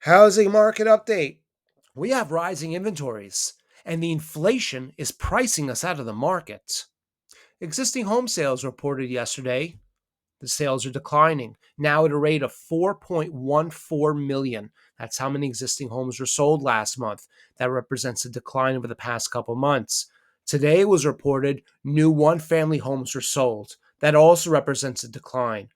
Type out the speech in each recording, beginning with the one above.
Housing market update. We have rising inventories, and the inflation is pricing us out of the market. Existing home sales reported yesterday. The sales are declining, now at a rate of 4.14 million. That's how many existing homes were sold last month. That represents a decline over the past couple months. Today was reported new one-family homes were sold. That also represents a decline.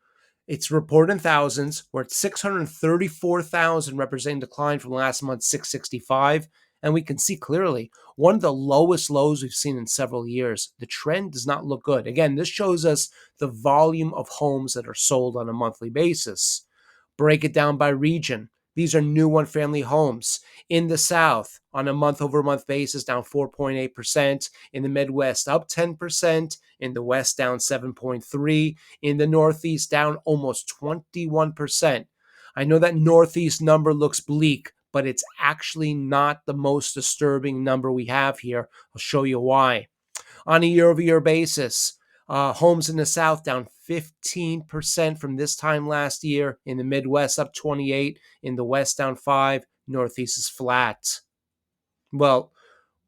It's reported in thousands. We're at 634,000, representing a decline from last month's 665. And we can see clearly one of the lowest lows we've seen in several years. The trend does not look good. Again, this shows us the volume of homes that are sold on a monthly basis. Break it down by region. These are new one-family homes. In the South, on a month-over-month basis, down 4.8%. In the Midwest, up 10%. In the West, down 7.3%. In the Northeast, down almost 21%. I know that Northeast number looks bleak, but it's actually not the most disturbing number we have here. I'll show you why. On a year-over-year basis, homes in the South down 15% from this time last year. In the Midwest, up 28%. In the West, down 5%. Northeast is flat. Well,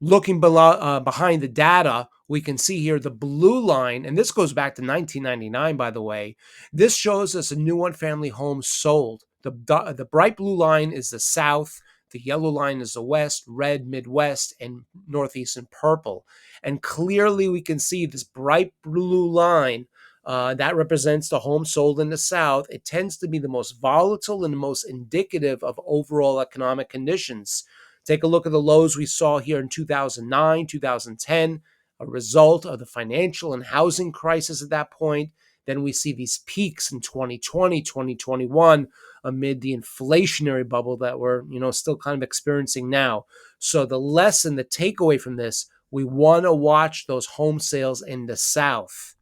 looking behind the data, we can see here the blue line, and this goes back to 1999, by the way. This shows us a new one-family home sold. The bright blue line is the South. The yellow line is the West, red, Midwest, and Northeast in purple. And clearly we can see this bright blue line that represents the home sold in the South. It tends to be the most volatile and the most indicative of overall economic conditions. Take a look at the lows we saw here in 2009, 2010, a result of the financial and housing crisis at that point. Then we see these peaks in 2020, 2021 amid the inflationary bubble that we're, still kind of experiencing now. So the lesson, the takeaway from this, we want to watch those home sales in the South.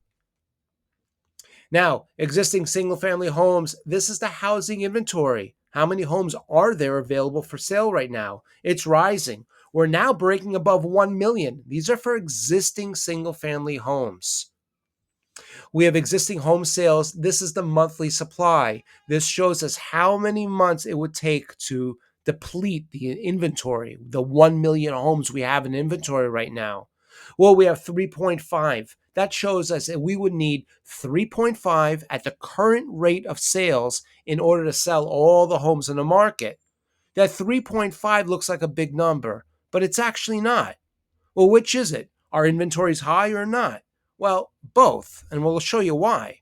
Now, existing single-family homes, this is the housing inventory. How many homes are there available for sale right now? It's rising. We're now breaking above 1 million. These are for existing single-family homes. We have existing home sales. This is the monthly supply. This shows us how many months it would take to deplete the inventory, the 1 million homes we have in inventory right now. Well, we have 3.5. That shows us that we would need 3.5 at the current rate of sales in order to sell all the homes in the market. That 3.5 looks like a big number, but it's actually not. Well, which is it? Are inventories high or not? Well, both, and we'll show you why.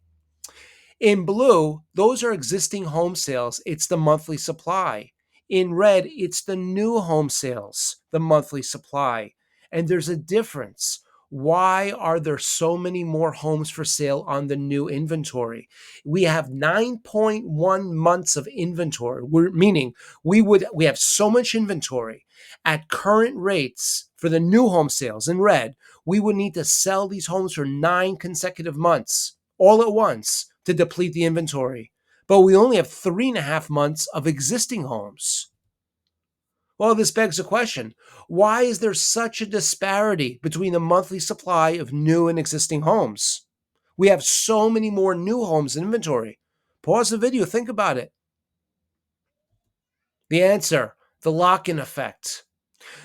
In blue, those are existing home sales. It's the monthly supply. In red, it's the new home sales, the monthly supply. And there's a difference. Why are there so many more homes for sale on the new inventory? We have 9.1 months of inventory, meaning we have so much inventory at current rates for the new home sales in red. We would need to sell these homes for 9 consecutive months all at once to deplete the inventory. But we only have 3.5 months of existing homes. Well, this begs the question, why is there such a disparity between the monthly supply of new and existing homes? We have so many more new homes in inventory. Pause the video, think about it. The answer, the lock-in effect.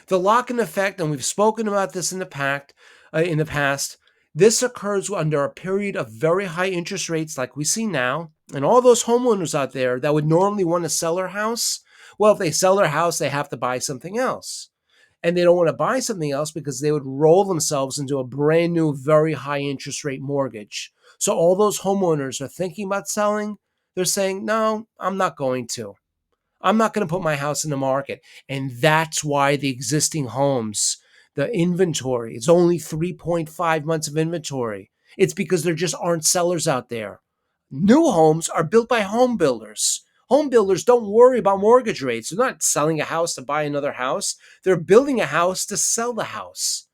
The lock-in effect, and we've spoken about this in the past, this occurs under a period of very high interest rates like we see now. And all those homeowners out there that would normally want to sell their house, well, if they sell their house, they have to buy something else. And they don't want to buy something else because they would roll themselves into a brand new, very high interest rate mortgage. So all those homeowners are thinking about selling. They're saying, no, I'm not going to. I'm not going to put my house in the market. And that's why the existing homes, the inventory, it's only 3.5 months of inventory. It's because there just aren't sellers out there. New homes are built by home builders. Home builders don't worry about mortgage rates. They're not selling a house to buy another house. They're building a house to sell the house.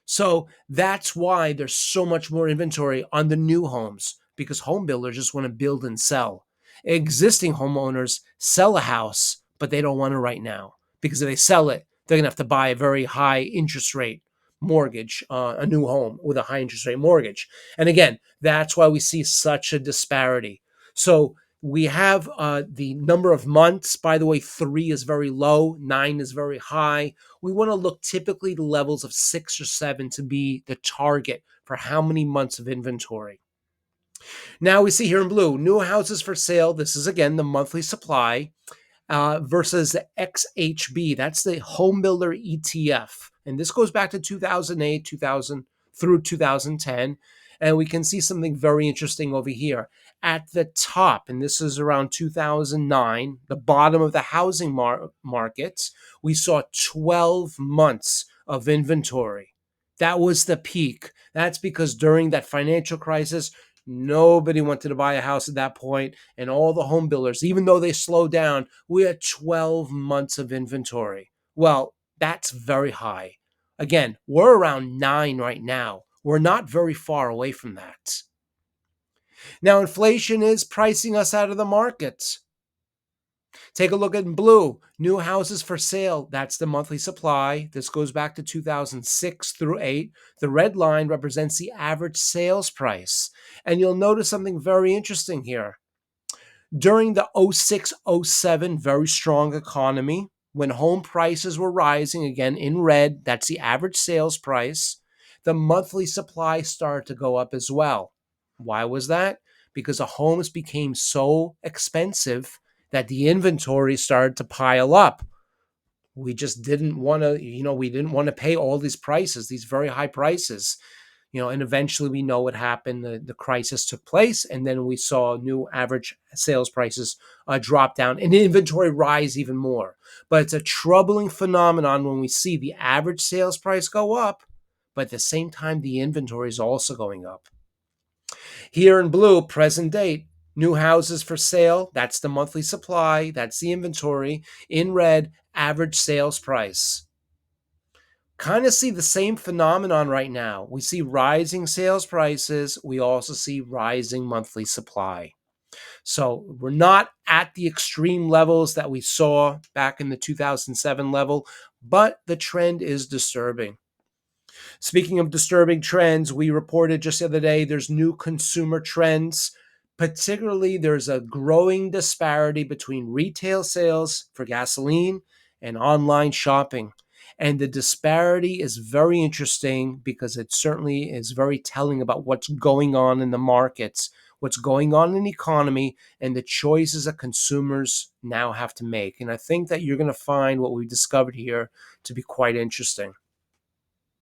So that's why there's so much more inventory on the new homes, because home builders just want to build and sell. Existing homeowners sell a house, but they don't want it right now, because if they sell it, they're going to have to buy a very high interest rate mortgage, a new home with a high interest rate mortgage. And again, that's why we see such a disparity. So We have the number of months. By the way, 3 is very low, 9 is very high. We want to look typically to levels of 6 or 7 to be the target for how many months of inventory. Now we see here in blue, new houses for sale. This is again the monthly supply versus the XHB. That's the home builder ETF. And this goes back to 2008, 2000 through 2010. And we can see something very interesting over here. At the top, and this is around 2009, the bottom of the housing markets, we saw 12 months of inventory. That was the peak. That's because during that financial crisis, nobody wanted to buy a house at that point, and all the home builders, even though they slowed down, we had 12 months of inventory. Well, that's very high. Again, we're around 9 right now. We're not very far away from that. Now, inflation is pricing us out of the market. Take a look at blue, new houses for sale. That's the monthly supply. This goes back to 2006 through 8. The red line represents the average sales price. And you'll notice something very interesting here. During the 06-07 very strong economy, when home prices were rising, again in red, that's the average sales price, the monthly supply started to go up as well. Why was that? Because the homes became so expensive that the inventory started to pile up. We just didn't want to, we didn't want to pay all these prices, these very high prices. And eventually we know what happened. The crisis took place, and then we saw new average sales prices drop down and inventory rise even more. But it's a troubling phenomenon when we see the average sales price go up, but at the same time, the inventory is also going up. Here in blue, present date, new houses for sale. That's the monthly supply. That's the inventory. In red, average sales price. Kind of see the same phenomenon right now. We see rising sales prices. We also see rising monthly supply. So we're not at the extreme levels that we saw back in the 2007 level, but the trend is disturbing. Speaking of disturbing trends, we reported just the other day there's new consumer trends. Particularly, there's a growing disparity between retail sales for gasoline and online shopping. And the disparity is very interesting because it certainly is very telling about what's going on in the markets, what's going on in the economy, and the choices that consumers now have to make. And I think that you're going to find what we discovered here to be quite interesting.